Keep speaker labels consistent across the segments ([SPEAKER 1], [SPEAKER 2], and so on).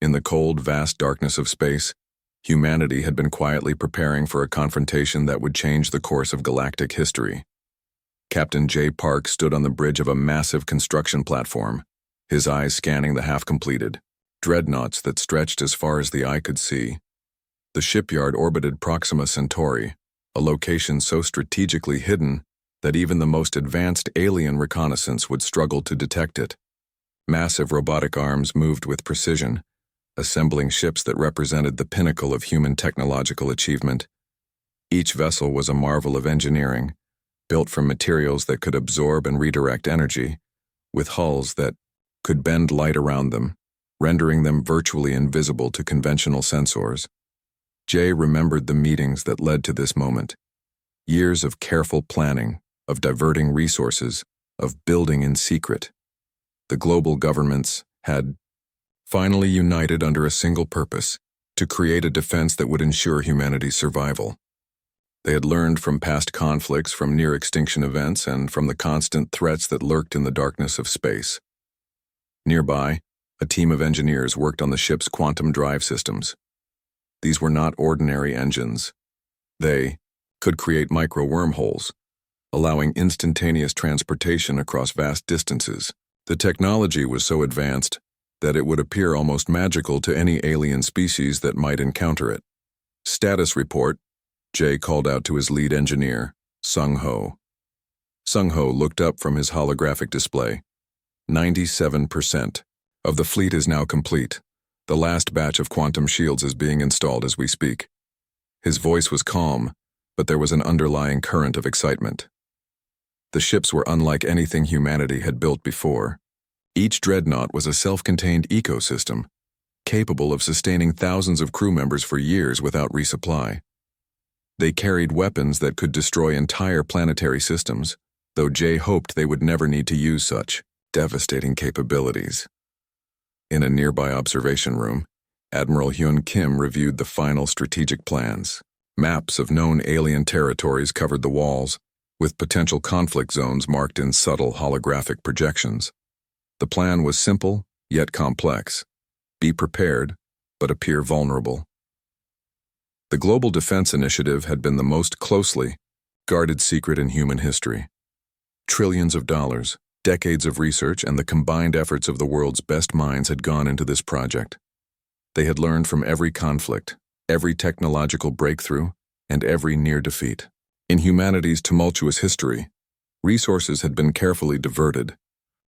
[SPEAKER 1] In the cold, vast darkness of space, humanity had been quietly preparing for a confrontation that would change the course of galactic history. Captain J. Park stood on the bridge of a massive construction platform, his eyes scanning the half-completed dreadnoughts that stretched as far as the eye could see. The shipyard orbited Proxima Centauri, a location so strategically hidden that even the most advanced alien reconnaissance would struggle to detect it. Massive robotic arms moved with precision, assembling ships that represented the pinnacle of human technological achievement. Each vessel was a marvel of engineering, built from materials that could absorb and redirect energy, with hulls that could bend light around them, rendering them virtually invisible to conventional sensors. Jay remembered the meetings that led to this moment. Years of careful planning, of diverting resources, of building in secret. The global governments had finally united under a single purpose, to create a defense that would ensure humanity's survival. They had learned from past conflicts, from near-extinction events, and from the constant threats that lurked in the darkness of space. Nearby, a team of engineers worked on the ship's quantum drive systems. These were not ordinary engines. They could create micro-wormholes, allowing instantaneous transportation across vast distances. The technology was so advanced that it would appear almost magical to any alien species that might encounter it. Status report, Jay called out to his lead engineer, Sung Ho. Sung Ho looked up from his holographic display. 97% of the fleet is now complete. The last batch of quantum shields is being installed as we speak. His voice was calm, but there was an underlying current of excitement. The ships were unlike anything humanity had built before. Each dreadnought was a self-contained ecosystem, capable of sustaining thousands of crew members for years without resupply. They carried weapons that could destroy entire planetary systems, though Jay hoped they would never need to use such devastating capabilities. In a nearby observation room, Admiral Hyun Kim reviewed the final strategic plans. Maps of known alien territories covered the walls, with potential conflict zones marked in subtle holographic projections. The plan was simple, yet complex. Be prepared, but appear vulnerable. The Global Defense Initiative had been the most closely guarded secret in human history. Trillions of dollars, decades of research, and the combined efforts of the world's best minds had gone into this project. They had learned from every conflict, every technological breakthrough, and every near defeat. In humanity's tumultuous history, resources had been carefully diverted.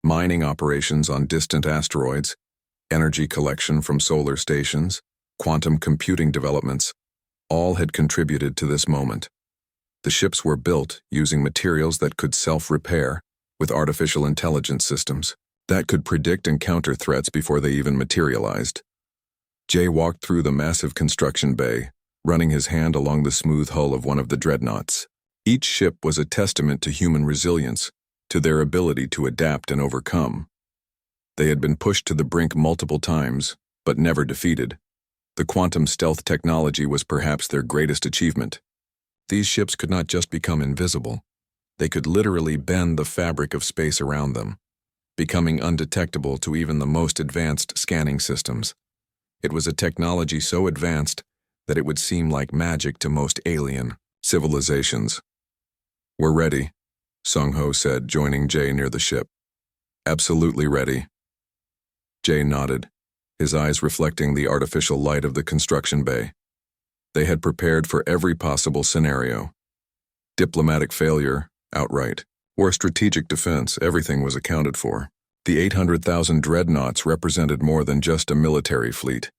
[SPEAKER 1] Mining operations on distant asteroids, energy collection from solar stations, quantum computing developments, all had contributed to this moment. The ships were built using materials that could self-repair, with artificial intelligence systems that could predict and counter threats before they even materialized. Jay walked through the massive construction bay, running his hand along the smooth hull of one of the dreadnoughts. Each ship was a testament to human resilience, to their ability to adapt and overcome. They had been pushed to the brink multiple times, but never defeated. The quantum stealth technology was perhaps their greatest achievement. These ships could not just become invisible. They could literally bend the fabric of space around them, becoming undetectable to even the most advanced scanning systems. It was a technology so advanced that it would seem like magic to most alien civilizations. "We're ready," Sung Ho said, joining Jay near the ship. "Absolutely ready." Jay nodded, his eyes reflecting the artificial light of the construction bay. They had prepared for every possible scenario. Diplomatic failure, outright, or strategic defense, everything was accounted for. The 800,000 dreadnoughts represented more than just a military fleet.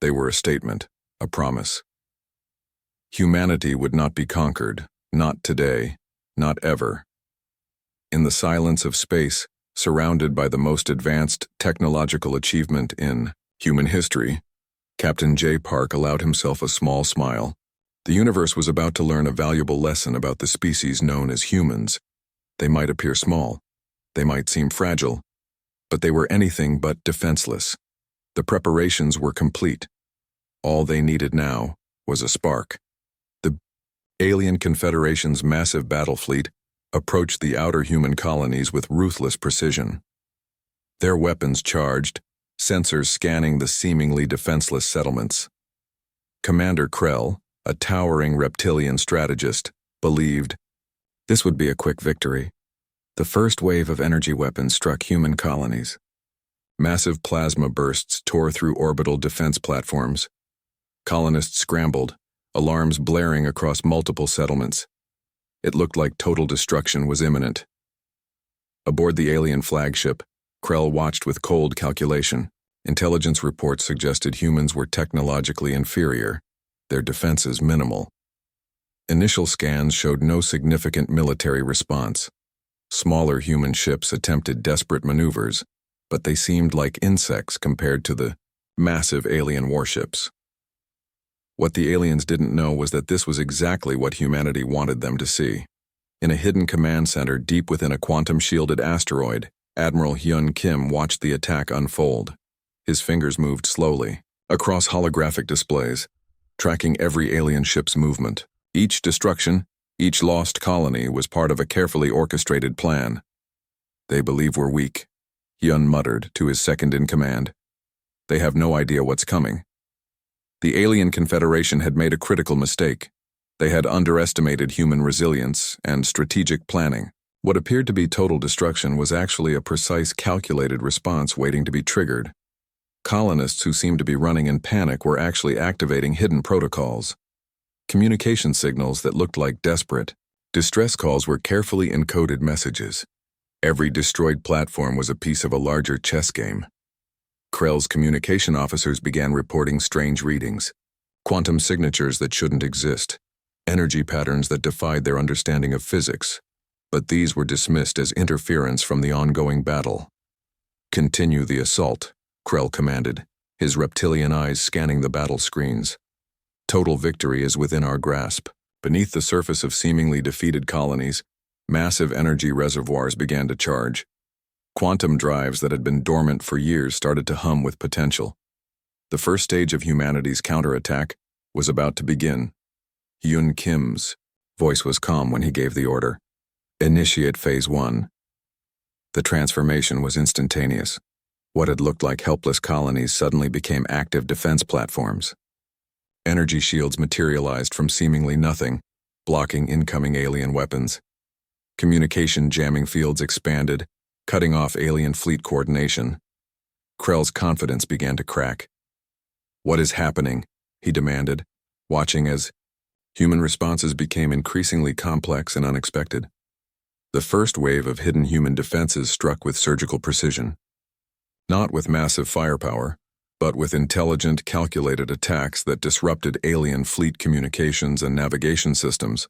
[SPEAKER 1] They were a statement, a promise. Humanity would not be conquered, not today, not ever. In the silence of space, surrounded by the most advanced technological achievement in human history, Captain J. Park allowed himself a small smile. The universe was about to learn a valuable lesson about the species known as humans. They might appear small, they might seem fragile, but they were anything but defenseless. The preparations were complete. All they needed now was a spark. The Alien Confederation's massive battle fleet approached the outer human colonies with ruthless precision. Their weapons charged, sensors scanning the seemingly defenseless settlements. Commander Krell, a towering reptilian strategist, believed this would be a quick victory. The first wave of energy weapons struck human colonies. Massive plasma bursts tore through orbital defense platforms. Colonists scrambled, alarms blaring across multiple settlements. It looked like total destruction was imminent. Aboard the alien flagship, Krell watched with cold calculation. Intelligence reports suggested humans were technologically inferior, their defenses minimal. Initial scans showed no significant military response. Smaller human ships attempted desperate maneuvers, but they seemed like insects compared to the massive alien warships. What the aliens didn't know was that this was exactly what humanity wanted them to see. In a hidden command center deep within a quantum-shielded asteroid, Admiral Hyun Kim watched the attack unfold. His fingers moved slowly, across holographic displays, tracking every alien ship's movement. Each destruction, each lost colony was part of a carefully orchestrated plan. "They believe we're weak," Hyun muttered to his second-in-command. "They have no idea what's coming." The alien confederation had made a critical mistake. They had underestimated human resilience and strategic planning. What appeared to be total destruction was actually a precise, calculated response waiting to be triggered. Colonists who seemed to be running in panic were actually activating hidden protocols. Communication signals that looked like desperate, distress calls were carefully encoded messages. Every destroyed platform was a piece of a larger chess game. Krell's communication officers began reporting strange readings, quantum signatures that shouldn't exist, energy patterns that defied their understanding of physics, but these were dismissed as interference from the ongoing battle. "Continue the assault," Krell commanded, his reptilian eyes scanning the battle screens. "Total victory is within our grasp." Beneath the surface of seemingly defeated colonies, massive energy reservoirs began to charge. Quantum drives that had been dormant for years started to hum with potential. The first stage of humanity's counterattack was about to begin. Hyun Kim's voice was calm when he gave the order. "Initiate Phase 1. The transformation was instantaneous. What had looked like helpless colonies suddenly became active defense platforms. Energy shields materialized from seemingly nothing, blocking incoming alien weapons. Communication jamming fields expanded, cutting off alien fleet coordination. Krell's confidence began to crack. "What is happening?" he demanded, watching as human responses became increasingly complex and unexpected. The first wave of hidden human defenses struck with surgical precision. Not with massive firepower, but with intelligent, calculated attacks that disrupted alien fleet communications and navigation systems.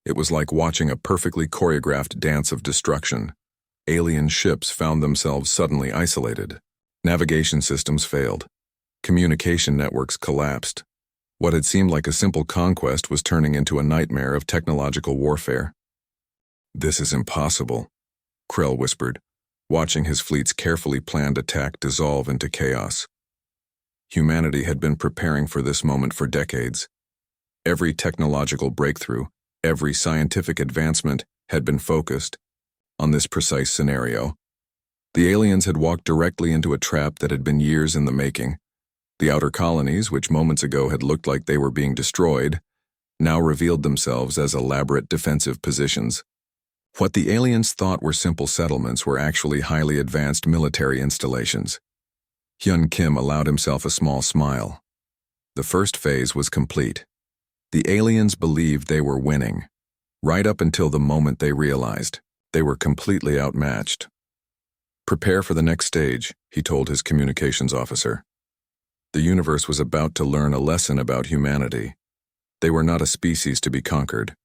[SPEAKER 1] It was like watching a perfectly choreographed dance of destruction. Alien ships found themselves suddenly isolated. Navigation systems failed. Communication networks collapsed. What had seemed like a simple conquest was turning into a nightmare of technological warfare. "This is impossible," Krell whispered, watching his fleet's carefully planned attack dissolve into chaos. Humanity had been preparing for this moment for decades. Every technological breakthrough, every scientific advancement had been focused on this precise scenario. The aliens had walked directly into a trap that had been years in the making. The outer colonies, which moments ago had looked like they were being destroyed, now revealed themselves as elaborate defensive positions. What the aliens thought were simple settlements were actually highly advanced military installations. Hyun Kim allowed himself a small smile. The first phase was complete. The aliens believed they were winning, right up until the moment they realized they were completely outmatched. "Prepare for the next stage," he told his communications officer. The universe was about to learn a lesson about humanity. They were not a species to be conquered.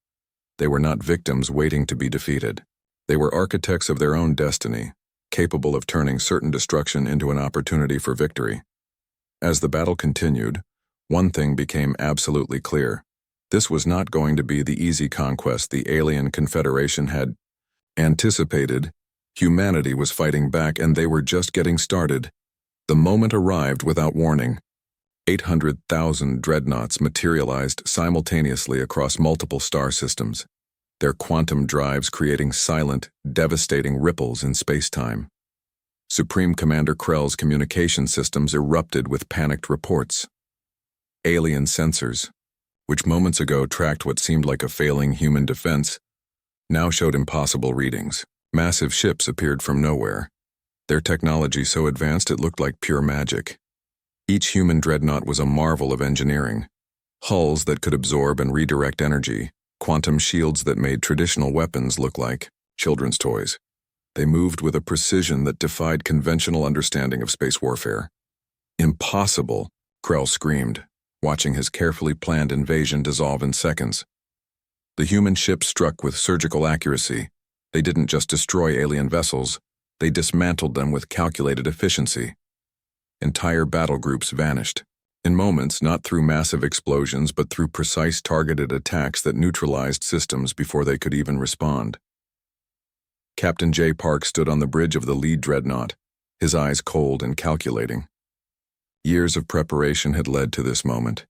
[SPEAKER 1] They were not victims waiting to be defeated. They were architects of their own destiny, capable of turning certain destruction into an opportunity for victory. As the battle continued, one thing became absolutely clear. This was not going to be the easy conquest the alien confederation had anticipated. Humanity was fighting back, and they were just getting started. The moment arrived without warning. 800,000 dreadnoughts materialized simultaneously across multiple star systems, their quantum drives creating silent, devastating ripples in space-time. Supreme Commander Krell's communication systems erupted with panicked reports. Alien sensors, which moments ago tracked what seemed like a failing human defense, now showed impossible readings. Massive ships appeared from nowhere, their technology so advanced it looked like pure magic. Each human dreadnought was a marvel of engineering. Hulls that could absorb and redirect energy, quantum shields that made traditional weapons look like children's toys. They moved with a precision that defied conventional understanding of space warfare. Impossible, Krell screamed, watching his carefully planned invasion dissolve in seconds. The human ships struck with surgical accuracy. They didn't just destroy alien vessels, they dismantled them with calculated efficiency. Entire battle groups vanished. In moments, not through massive explosions, but through precise targeted attacks that neutralized systems before they could even respond. Captain J. Park stood on the bridge of the lead dreadnought, his eyes cold and calculating. Years of preparation had led to this moment.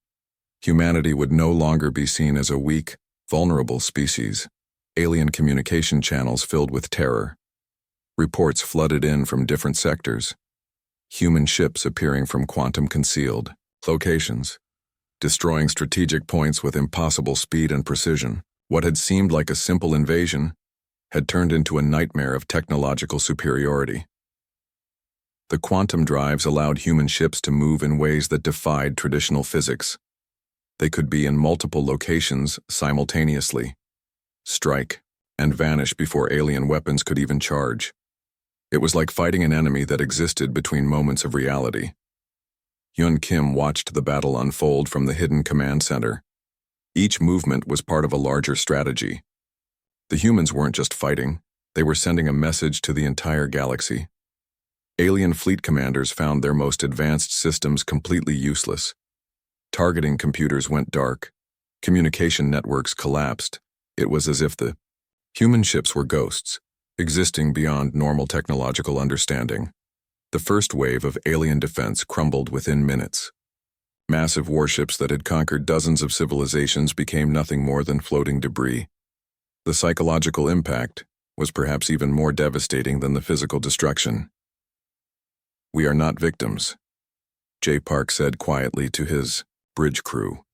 [SPEAKER 1] Humanity would no longer be seen as a weak, vulnerable species. Alien communication channels filled with terror. Reports flooded in from different sectors. Human ships appearing from quantum-concealed locations, destroying strategic points with impossible speed and precision. What had seemed like a simple invasion had turned into a nightmare of technological superiority. The quantum drives allowed human ships to move in ways that defied traditional physics. They could be in multiple locations simultaneously, strike, and vanish before alien weapons could even charge. It was like fighting an enemy that existed between moments of reality. Yun Kim watched the battle unfold from the hidden command center. Each movement was part of a larger strategy. The humans weren't just fighting, they were sending a message to the entire galaxy. Alien fleet commanders found their most advanced systems completely useless. Targeting computers went dark. Communication networks collapsed. It was as if the human ships were ghosts, existing beyond normal technological understanding. The first wave of alien defense crumbled within minutes. Massive warships that had conquered dozens of civilizations became nothing more than floating debris. The psychological impact was perhaps even more devastating than the physical destruction. "We are not victims," J. Park said quietly to his bridge crew.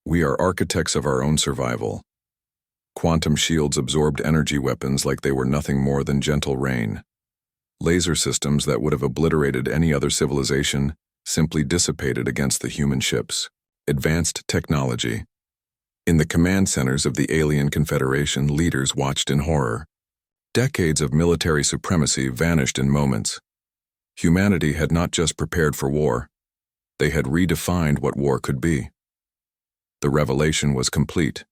[SPEAKER 1] "We are architects of our own survival." Quantum shields absorbed energy weapons like they were nothing more than gentle rain. Laser systems that would have obliterated any other civilization simply dissipated against the human ships. Advanced technology. In the command centers of the alien confederation, leaders watched in horror. Decades of military supremacy vanished in moments. Humanity had not just prepared for war, they had redefined what war could be. The revelation was complete.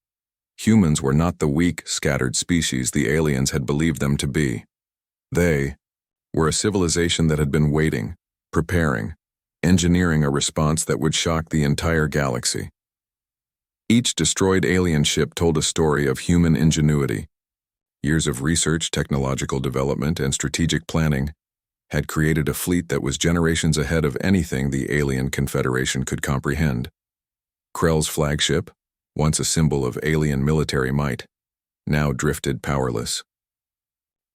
[SPEAKER 1] Humans were not the weak, scattered species the aliens had believed them to be. They were a civilization that had been waiting, preparing, engineering a response that would shock the entire galaxy. Each destroyed alien ship told a story of human ingenuity. Years of research, technological development, and strategic planning had created a fleet that was generations ahead of anything the alien confederation could comprehend. Krell's flagship, once a symbol of alien military might, now drifted powerless.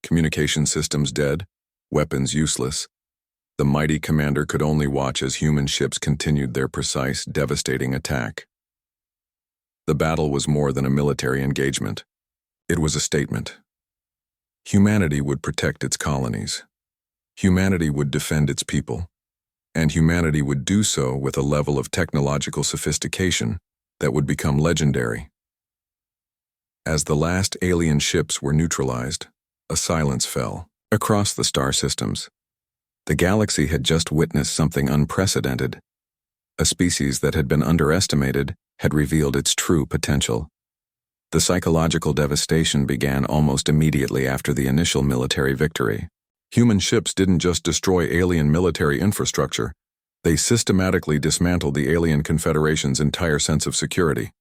[SPEAKER 1] Communication systems dead, weapons useless. The mighty commander could only watch as human ships continued their precise, devastating attack. The battle was more than a military engagement. It was a statement. Humanity would protect its colonies. Humanity would defend its people. And humanity would do so with a level of technological sophistication that would become legendary. As the last alien ships were neutralized, a silence fell across the star systems. The galaxy had just witnessed something unprecedented. A species that had been underestimated had revealed its true potential. The psychological devastation began almost immediately after the initial military victory. Human ships didn't just destroy alien military infrastructure, they systematically dismantled the alien confederation's entire sense of security.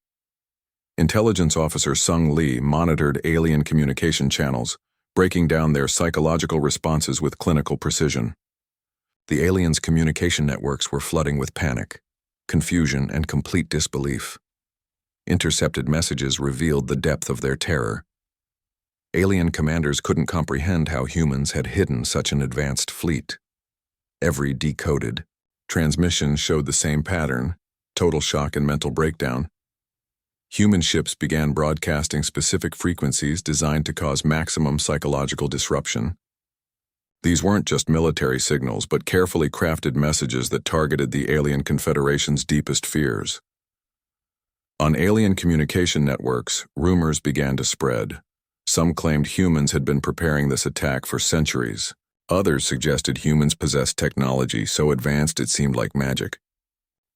[SPEAKER 1] Intelligence officer Sung Lee monitored alien communication channels, breaking down their psychological responses with clinical precision. The aliens' communication networks were flooding with panic, confusion, and complete disbelief. Intercepted messages revealed the depth of their terror. Alien commanders couldn't comprehend how humans had hidden such an advanced fleet. Every decoded transmission showed the same pattern: total shock and mental breakdown. Human ships began broadcasting specific frequencies designed to cause maximum psychological disruption. These weren't just military signals, but carefully crafted messages that targeted the alien confederation's deepest fears. On alien communication networks, rumors began to spread. Some claimed humans had been preparing this attack for centuries. Others suggested humans possessed technology so advanced it seemed like magic.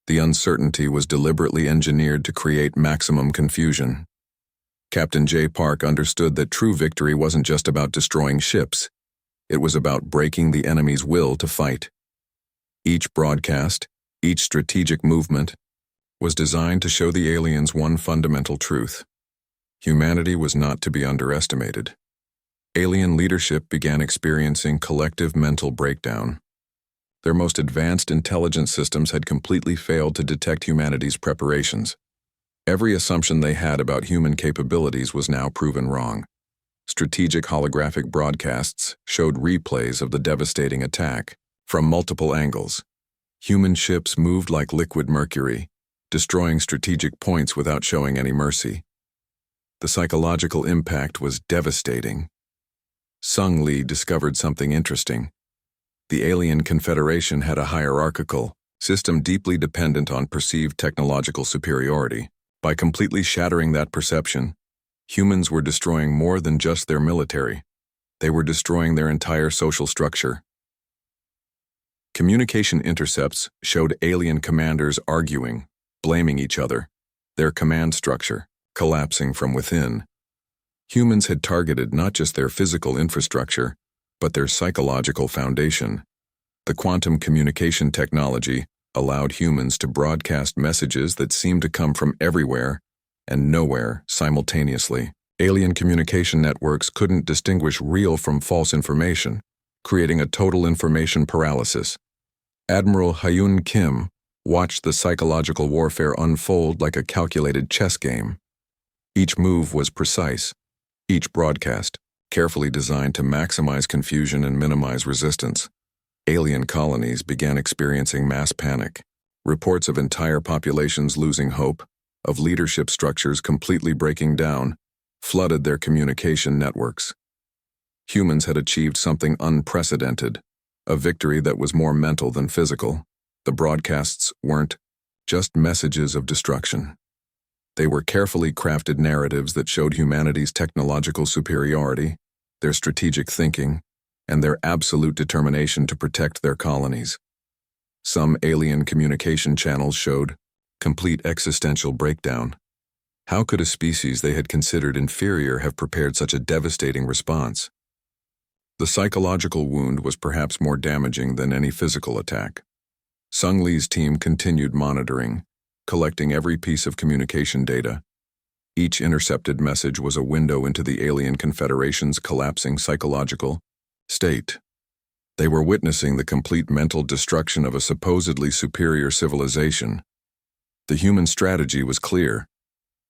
[SPEAKER 1] The uncertainty was deliberately engineered to create maximum confusion. Captain J. Park understood that true victory wasn't just about destroying ships. It was about breaking the enemy's will to fight. Each broadcast, each strategic movement, was designed to show the aliens one fundamental truth: humanity was not to be underestimated. Alien leadership began experiencing collective mental breakdown. Their most advanced intelligence systems had completely failed to detect humanity's preparations. Every assumption they had about human capabilities was now proven wrong. Strategic holographic broadcasts showed replays of the devastating attack from multiple angles. Human ships moved like liquid mercury, destroying strategic points without showing any mercy. The psychological impact was devastating. Sung Lee discovered something interesting. The alien confederation had a hierarchical system deeply dependent on perceived technological superiority. By completely shattering that perception, humans were destroying more than just their military. They were destroying their entire social structure. Communication intercepts showed alien commanders arguing, blaming each other, their command structure collapsing from within. Humans had targeted not just their physical infrastructure, but their psychological foundation. The quantum communication technology allowed humans to broadcast messages that seemed to come from everywhere and nowhere simultaneously. Alien communication networks couldn't distinguish real from false information, creating a total information paralysis. Admiral Hyun Kim watched the psychological warfare unfold like a calculated chess game. Each move was precise, each broadcast carefully designed to maximize confusion and minimize resistance. Alien colonies began experiencing mass panic. Reports of entire populations losing hope, of leadership structures completely breaking down, flooded their communication networks. Humans had achieved something unprecedented, a victory that was more mental than physical. The broadcasts weren't just messages of destruction. They were carefully crafted narratives that showed humanity's technological superiority, their strategic thinking, and their absolute determination to protect their colonies. Some alien communication channels showed complete existential breakdown. How could a species they had considered inferior have prepared such a devastating response? The psychological wound was perhaps more damaging than any physical attack. Sung Lee's team continued monitoring, collecting every piece of communication data. Each intercepted message was a window into the alien confederation's collapsing psychological state. They were witnessing the complete mental destruction of a supposedly superior civilization. The human strategy was clear: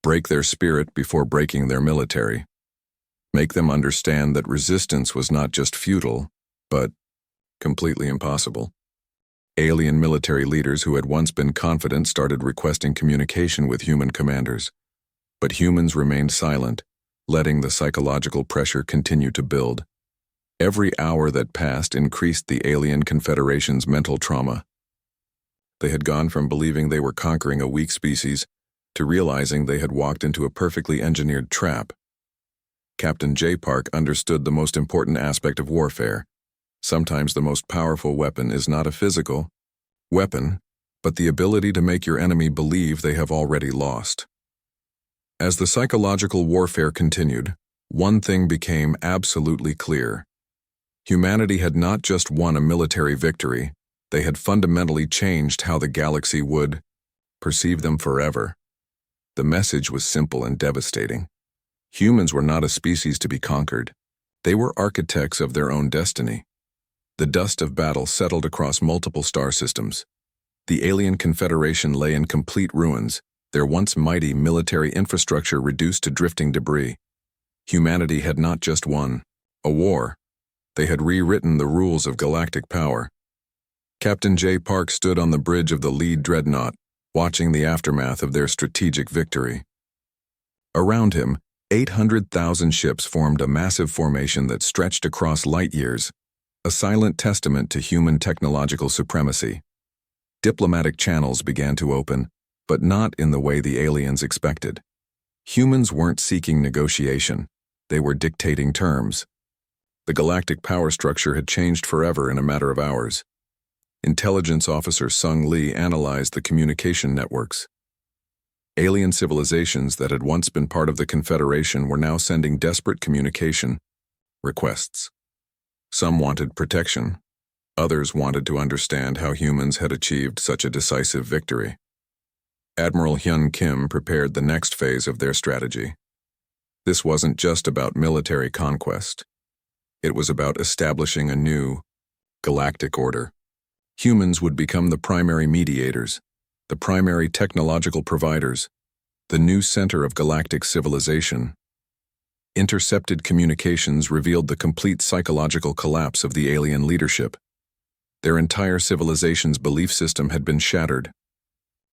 [SPEAKER 1] break their spirit before breaking their military. Make them understand that resistance was not just futile, but completely impossible. Alien military leaders who had once been confident started requesting communication with human commanders. But humans remained silent, letting the psychological pressure continue to build. Every hour that passed increased the alien confederation's mental trauma. They had gone from believing they were conquering a weak species to realizing they had walked into a perfectly engineered trap. Captain J. Park understood the most important aspect of warfare. Sometimes the most powerful weapon is not a physical weapon, but the ability to make your enemy believe they have already lost. As the psychological warfare continued, one thing became absolutely clear. Humanity had not just won a military victory, they had fundamentally changed how the galaxy would perceive them forever. The message was simple and devastating. Humans were not a species to be conquered. They were architects of their own destiny. The dust of battle settled across multiple star systems. The alien confederation lay in complete ruins, their once mighty military infrastructure reduced to drifting debris. Humanity had not just won a war, they had rewritten the rules of galactic power. Captain J. Park stood on the bridge of the lead Dreadnought, watching the aftermath of their strategic victory. Around him, 800,000 ships formed a massive formation that stretched across light years, a silent testament to human technological supremacy. Diplomatic channels began to open, but not in the way the aliens expected. Humans weren't seeking negotiation, they were dictating terms. The galactic power structure had changed forever in a matter of hours. Intelligence Officer Sung Lee analyzed the communication networks. Alien civilizations that had once been part of the Confederation were now sending desperate communication requests. Some wanted protection. Others wanted to understand how humans had achieved such a decisive victory. Admiral Hyun Kim prepared the next phase of their strategy. This wasn't just about military conquest. It was about establishing a new galactic order. Humans would become the primary mediators, the primary technological providers, the new center of galactic civilization. Intercepted communications revealed the complete psychological collapse of the alien leadership. Their entire civilization's belief system had been shattered.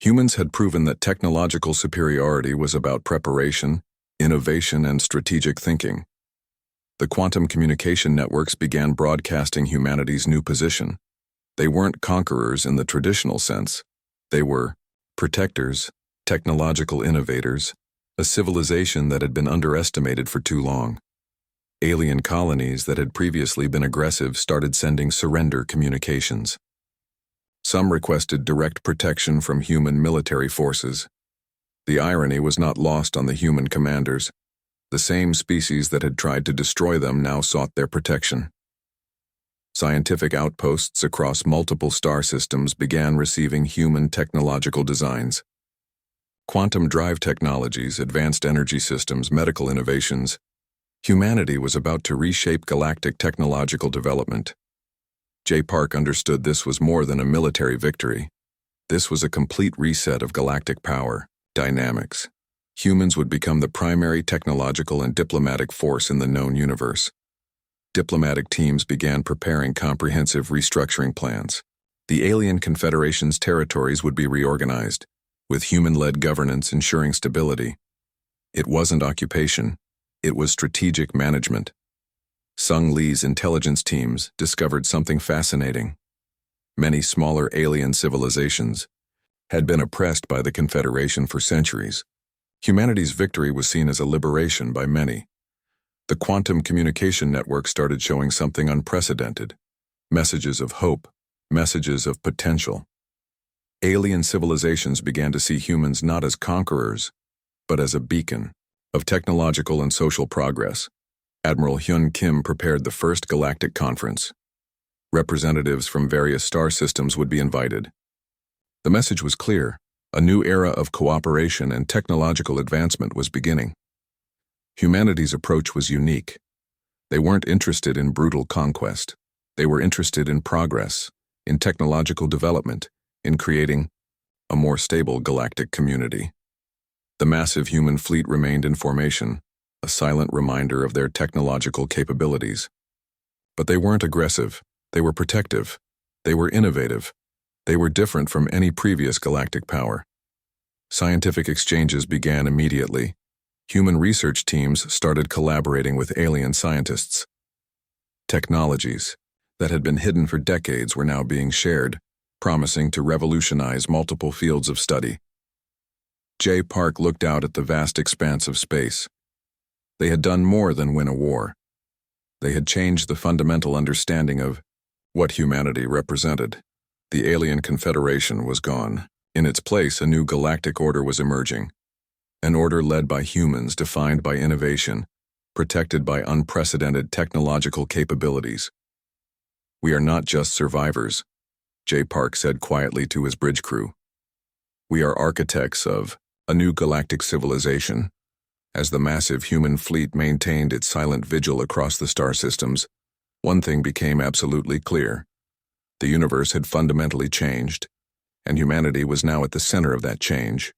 [SPEAKER 1] Humans had proven that technological superiority was about preparation, innovation, and strategic thinking. The quantum communication networks began broadcasting humanity's new position. They weren't conquerors in the traditional sense. They were protectors, technological innovators, a civilization that had been underestimated for too long. Alien colonies that had previously been aggressive started sending surrender communications. Some requested direct protection from human military forces. The irony was not lost on the human commanders. The same species that had tried to destroy them now sought their protection. Scientific outposts across multiple star systems began receiving human technological designs. Quantum drive technologies, advanced energy systems, medical innovations. Humanity was about to reshape galactic technological development. J. Park understood this was more than a military victory. This was a complete reset of galactic power, dynamics. Humans would become the primary technological and diplomatic force in the known universe. Diplomatic teams began preparing comprehensive restructuring plans. The alien confederation's territories would be reorganized, with human-led governance ensuring stability. It wasn't occupation, it was strategic management. Sung Lee's intelligence teams discovered something fascinating. Many smaller alien civilizations had been oppressed by the Confederation for centuries. Humanity's victory was seen as a liberation by many. The quantum communication network started showing something unprecedented. Messages of hope, messages of potential. Alien civilizations began to see humans not as conquerors, but as a beacon of technological and social progress. Admiral Hyun Kim prepared the first galactic conference. Representatives from various star systems would be invited. The message was clear. A new era of cooperation and technological advancement was beginning. Humanity's approach was unique. They weren't interested in brutal conquest. They were interested in progress, in technological development, in creating a more stable galactic community. The massive human fleet remained in formation, a silent reminder of their technological capabilities. But they weren't aggressive. They were protective. They were innovative. They were different from any previous galactic power. Scientific exchanges began immediately. Human research teams started collaborating with alien scientists. Technologies that had been hidden for decades were now being shared, promising to revolutionize multiple fields of study. J. Park looked out at the vast expanse of space. They had done more than win a war. They had changed the fundamental understanding of what humanity represented. The alien confederation was gone. In its place, a new galactic order was emerging. An order led by humans, defined by innovation, protected by unprecedented technological capabilities. "We are not just survivors," J. Park said quietly to his bridge crew. "We are architects of a new galactic civilization." As the massive human fleet maintained its silent vigil across the star systems, one thing became absolutely clear. The universe had fundamentally changed, and humanity was now at the center of that change.